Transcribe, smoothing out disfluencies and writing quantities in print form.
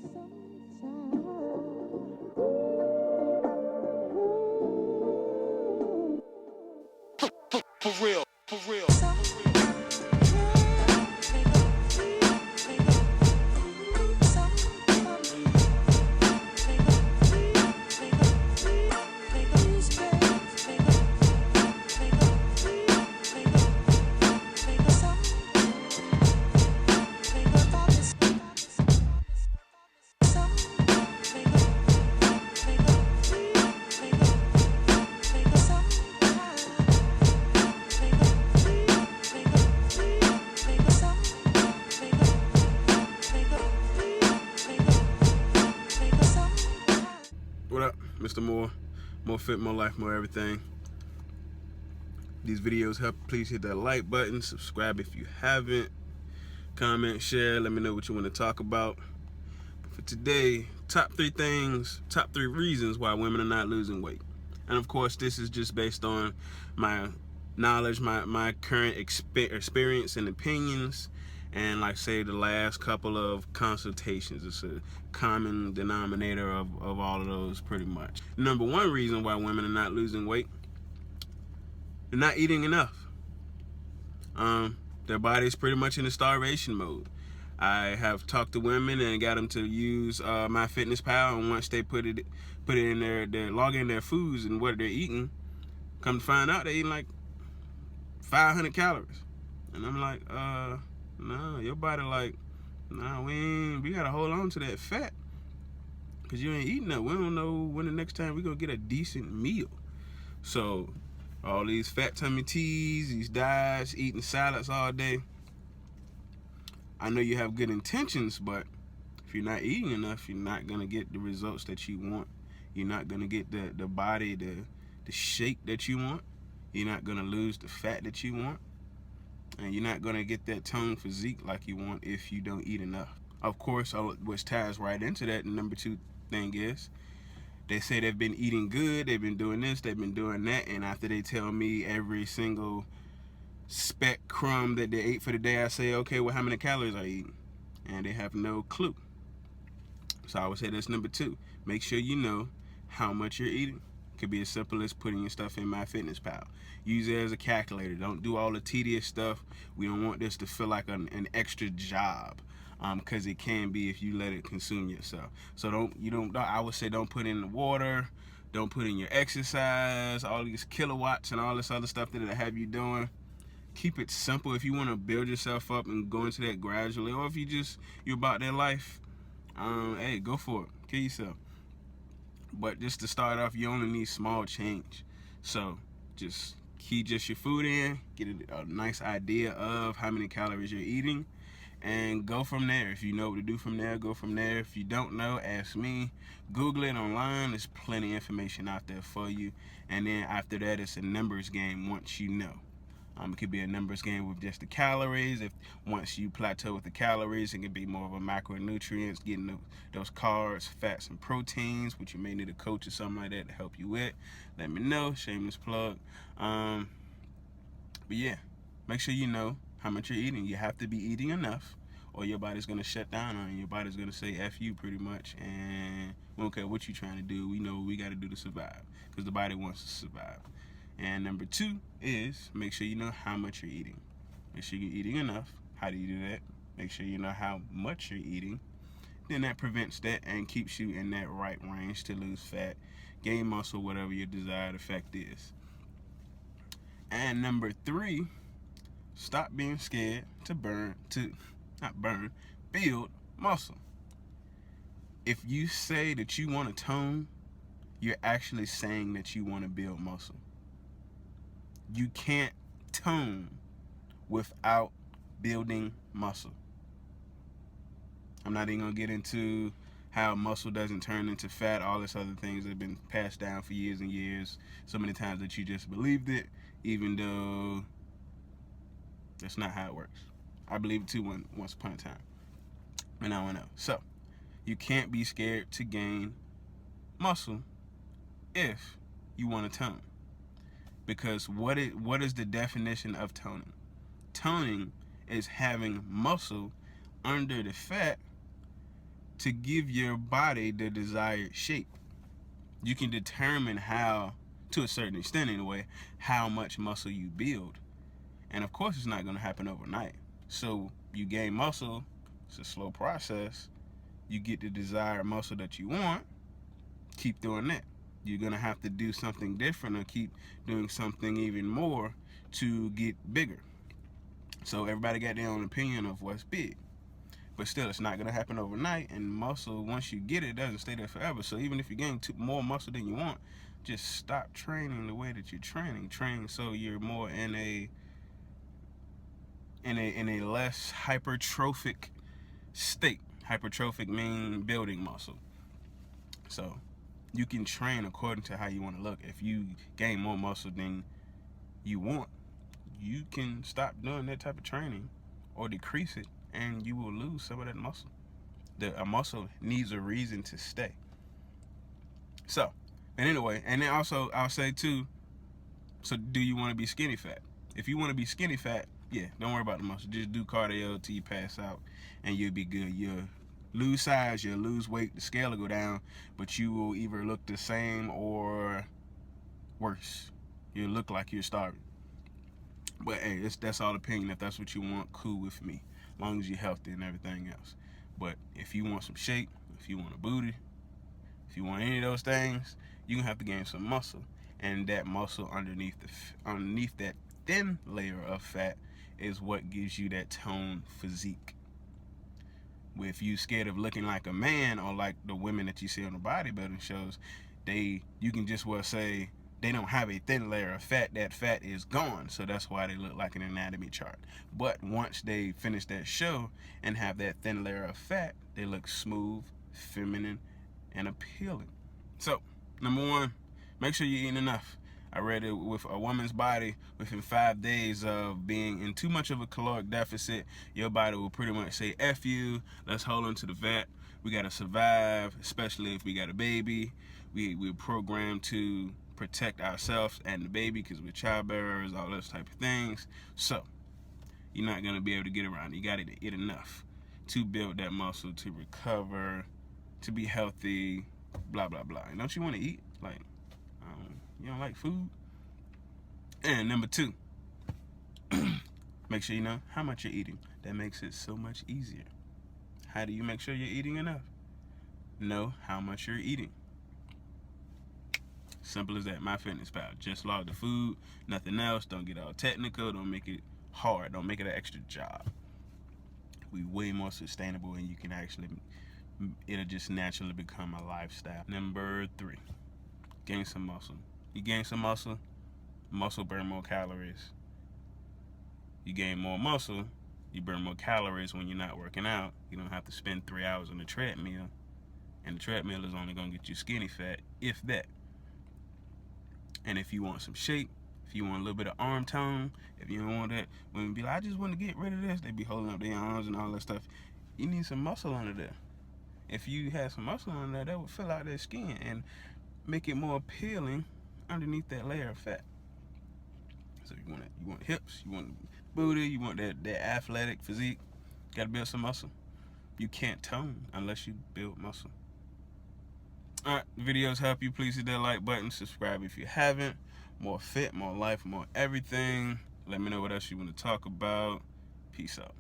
For real, for real. What up, Mr. Moore? More fit, more life, more everything. These videos help. Please hit that like button, subscribe if you haven't, comment, share, let me know what you want to talk about. For today, top 3 reasons why women are not losing weight. And of course, this is just based on my knowledge, my current experience and opinions, and like say the last couple of consultations. It's a common denominator of all of those pretty much. Number 1 reason why women are not losing weight: they're not eating enough. Their body's pretty much in a starvation mode. I have talked to women and got them to use MyFitnessPal, and once they put it in their log in their foods and what they're eating, come to find out they're eating like 500 calories. And I'm like, no, your body like, nah, we gotta hold on to that fat, because you ain't eating that. We don't know when the next time we're gonna get a decent meal. So all these fat tummy teas, these diets, eating salads all day, I know you have good intentions, but if you're not eating enough, you're not gonna get the results that you want. You're not gonna get the body, the shape that you want. You're not gonna lose the fat that you want. And you're not gonna get that toned physique like you want if you don't eat enough. Of course, which ties right into that, the number 2 thing is, they say they've been eating good, they've been doing this, they've been doing that, and after they tell me every single speck crumb that they ate for the day, I say, okay, well, how many calories are you eating? And they have no clue. So I would say that's number 2. Make sure you know how much you're eating. It could be as simple as putting your stuff in MyFitnessPal. Use it as a calculator. Don't do all the tedious stuff. We don't want this to feel like an extra job, because it can be if you let it consume yourself. So I would say don't put in the water, don't put in your exercise, all these kilowatts and all this other stuff that it'll have you doing. Keep it simple. If you want to build yourself up and go into that gradually, or if you're about that life, hey, go for it. Kill yourself. But just to start off, you only need small change. So just key your food in, get a nice idea of how many calories you're eating, and go from there. If you know what to do from there, go from there. If you don't know, ask me. Google it online. There's plenty of information out there for you. And then after that, it's a numbers game once you know. It could be a numbers game with just the calories. If once you plateau with the calories, it can be more of a macronutrients, getting those carbs, fats, and proteins, which you may need a coach or something like that to help you with. Let me know. Shameless plug. But yeah, make sure you know how much you're eating. You have to be eating enough, or your body's gonna shut down on you. Your body's gonna say F you pretty much, and we don't care what you're trying to do. We know what we gotta do to survive, because the body wants to survive. And number 2 is make sure you know how much you're eating. Make sure you're eating enough. How do you do that? Make sure you know how much you're eating. Then that prevents that and keeps you in that right range to lose fat, gain muscle, whatever your desired effect is. And number 3, stop being scared to build muscle. If you say that you want to tone, you're actually saying that you want to build muscle. You can't tone without building muscle. I'm not even gonna get into how muscle doesn't turn into fat, all this other things that have been passed down for years and years, so many times that you just believed it, even though that's not how it works. I believed it too once upon a time, and now I know. So you can't be scared to gain muscle if you want to tone. Because what is the definition of toning? Toning is having muscle under the fat to give your body the desired shape. You can determine how, to a certain extent anyway, how much muscle you build. And of course, it's not going to happen overnight. So you gain muscle, it's a slow process. You get the desired muscle that you want, keep doing that. You're going to have to do something different or keep doing something even more to get bigger. So everybody got their own opinion of what's big. But still, it's not going to happen overnight. And muscle, once you get it, doesn't stay there forever. So even if you gain more muscle than you want, just stop training the way that you're training. Train so you're more in a less hypertrophic state. Hypertrophic means building muscle. So you can train according to how you want to look. If you gain more muscle than you want, you can stop doing that type of training or decrease it, and you will lose some of that muscle. A muscle needs a reason to stay. So, and anyway, and then also I'll say too, so do you want to be skinny fat? If you want to be skinny fat, yeah, don't worry about the muscle. Just do cardio till you pass out, and you'll be good. You'll lose size, you'll lose weight, the scale will go down, but you will either look the same or worse. You'll look like you're starving. But hey, that's all opinion. If that's what you want, cool with me, as long as you're healthy and everything else. But if you want some shape, if you want a booty, if you want any of those things, you're gonna have to gain some muscle, and that muscle underneath that thin layer of fat is what gives you that toned physique. If you scared of looking like a man, or like the women that you see on the bodybuilding shows, you can just well say they don't have a thin layer of fat. That fat is gone, so that's why they look like an anatomy chart. But once they finish that show and have that thin layer of fat, they look smooth, feminine, and appealing. So, number one, make sure you're eating enough. I read it with a woman's body, within 5 days of being in too much of a caloric deficit, your body will pretty much say, F you, let's hold on to the vat. We got to survive, especially if we got a baby. We're programmed to protect ourselves and the baby because we're childbearers, all those type of things. So, you're not going to be able to get around it. You got to eat enough to build that muscle, to recover, to be healthy, blah, blah, blah. And don't you want to eat? Like, you don't like food? And number two, make sure you know how much you're eating. That makes it so much easier. How do you make sure you're eating enough? Know how much you're eating. Simple as that. MyFitnessPal. Just log the food, nothing else. Don't get all technical. Don't make it hard. Don't make it an extra job. We way more sustainable, and you can actually, it'll just naturally become a lifestyle. Number three, gain some muscle. You gain some muscle burn more calories. You gain more muscle, you burn more calories when you're not working out. You don't have to spend 3 hours on the treadmill, and the treadmill is only gonna get you skinny fat, if that. And if you want some shape, if you want a little bit of arm tone, if you don't want that, when you be like, I just want to get rid of this, they be holding up their arms and all that stuff. You need some muscle under there. If you had some muscle under there, that would fill out their skin and make it more appealing underneath that layer of fat. So you want hips, you want booty, you want that athletic physique. Got to build some muscle. You can't tone unless you build muscle. Alright, videos help you. Please hit that like button. Subscribe if you haven't. More fit, more life, more everything. Let me know what else you want to talk about. Peace out.